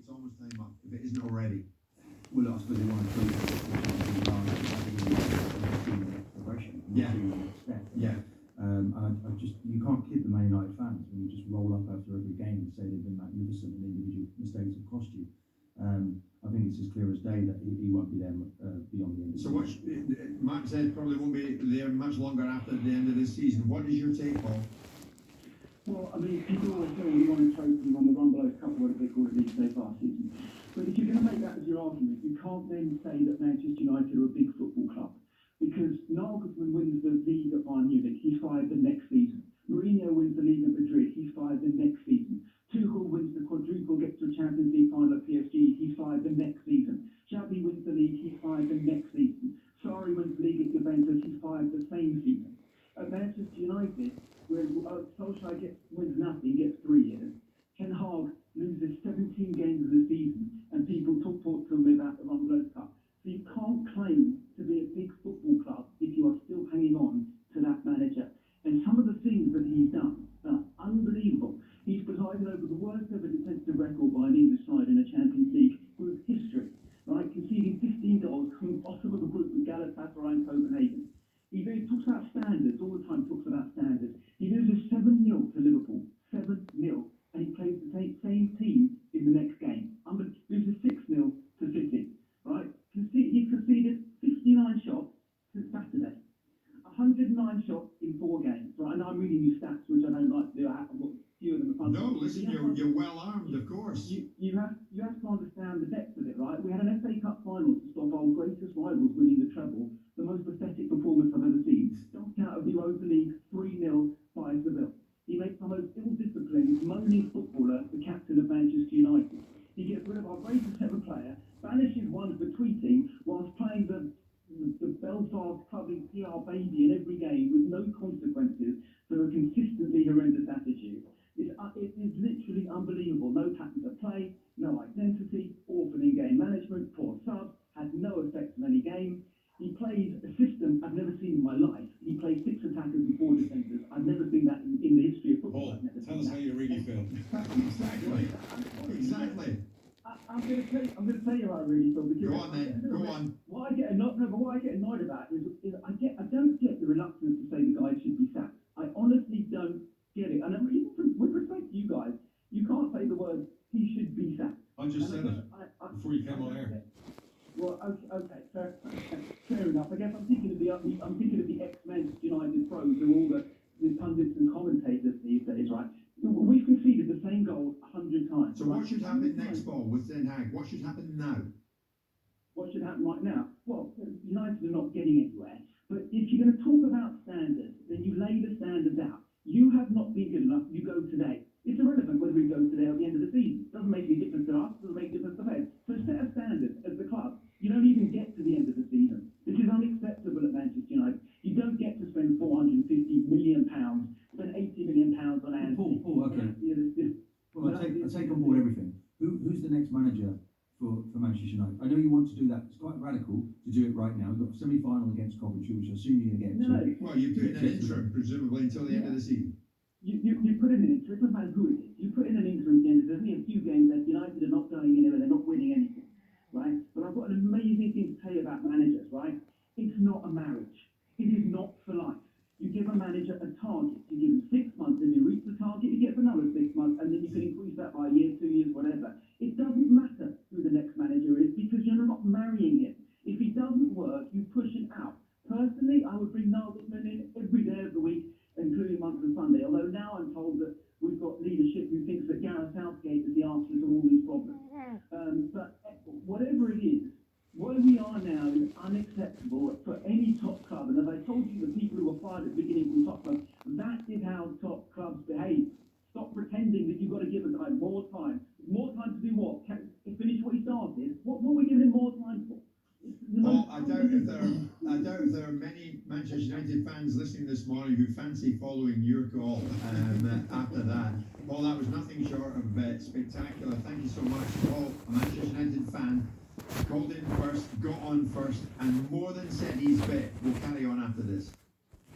It's almost time up, if it isn't already. Well, I suppose they want to prove that progression. Yeah. Step. Yeah. And I just, you can't kid the Man United fans when you just roll up after every game and say they've been magnificent and individual mistakes have cost you. I think it's as clear as day that he won't be there beyond the end. So what Mark said probably won't be there much longer after the end of this season. What is your take, Paul? Well, I mean, people always say you want to trophy on the run below cup, whatever they call it these days last season. But if you're going to make that as your argument, you can't then say that Manchester United are a big football club. Because Nagelsmann wins the league at Bayern Munich, he's fired the next season. Mourinho wins the league at Madrid, he's fired the next season. Tuchel wins the quadruple, gets to a Champions League final at PSG, he's fired the next season. Xavi wins the league, he's fired the next season. Sarri wins the league at Juventus, he's fired the same season. At Manchester United, where Solskjaer wins nothing, gets 3 years. Ten Hag loses 17 games of the season, and people talk to him about the Run Below Cup. So you can't claim to be a big football club if you are still hanging on to that manager. And some of the things that he's done are unbelievable. He's presided over the worst ever defensive record by an English side in a Champions League with history, right? Conceding 15 goals, coming bottom of the group with Galatasaray and Copenhagen. He talks about standards, all the time talks about standards. He loses 7-0 to Liverpool, 7-0, and he plays the same team in the next game. Loses 6-0 to City, right? He's conceded 59 shots since Saturday. 109 shots in 4 games, right? And I'm reading you stats, which I don't like to do. I've got a few of them in front of me. No, listen, you're well armed, of course. You have to understand the depth of it, right? We had an FA Cup final to stop our greatest rivals winning the treble, the most pathetic performance I've ever seen. Stomped out of the Europa League 3-0 by Seville. He makes the most ill-disciplined, moaning footballer the captain of Manchester United. He gets rid of our greatest ever player, banishes one for tweeting whilst playing the Belfast clubbing PR baby in every game with no consequences for a consistently horrendous attitude. It is literally unbelievable. No pattern of play, no identity, awful in-game management, poor subs, had no effect on any game. He plays a system I've never seen in my life. He plays 6 attackers and 4 defenders. I've never seen that in the history of football. Paul, tell us how you really feel. Exactly. I'm going to tell you how I really feel. Because Go on then. Go on. What I get annoyed about is I don't get the reluctance to say the guy should be sacked. I honestly don't get it. And even with respect to you guys, you can't say the word he should be sacked. I just said it before you came on air. Well, okay, fair enough. I guess I'm thinking of the ex-Manchester United pros and all the pundits and commentators these days, right? We've conceded the same goal 100 times. So what should happen next, Paul, with Ten Hag? What should happen now? What should happen right now? Well, United are not getting anywhere. But if you're going to talk about standards, then you lay the standards out. You have not been good enough. You go today. It's irrelevant whether we go today or at the end of the season. Doesn't make any difference to us. Doesn't make a difference to them. So set a standard as the club. You don't even get to the end of the season. This is unacceptable at Manchester United. You don't get to spend £450 million, spend £80 million on Anfield. Paul, okay. Well, I take on board everything. Who's the next manager for Manchester United? I know you want to do that. It's quite radical to do it right now. We've got a semi-final against Coventry, which I assume you're going to get to. Well, you put in an interim, presumably, until the end of the season. You put in an interim. It doesn't matter who it is. You put in an interim at the end. There's only a few games that United are not going anywhere. They're not winning anything, right? But I've got an amazing thing to tell you about managers, right? It's not a marriage. It is not for life. You give a manager a target. You give him 6 months. If he reaches the target, he gets another 6 months, and then you can increase that by a year, 2 years, whatever. It doesn't matter who the next manager is because you're not marrying him. If he doesn't work, you push him out. Personally, I would bring Nagelsmann in every day of the week, including Monday and Sunday. Although now I'm told that we've got leadership who thinks that Gareth Southgate is the answer to all these problems. But whatever it is, where we are now is unacceptable for any top club. And as I told you, the people who were fired at the beginning from top clubs, that is how top clubs behave. Stop pretending that you've got to give a guy more time. More time to do what? Finish what he started? What are we giving him more time for? Well, I doubt if there are many Manchester United fans listening this morning who fancy following your call after that. Well, that was nothing short of spectacular. Thank you so much, Paul, a Manchester United fan. Called in first, got on first, and more than said his bit. We'll carry on after this.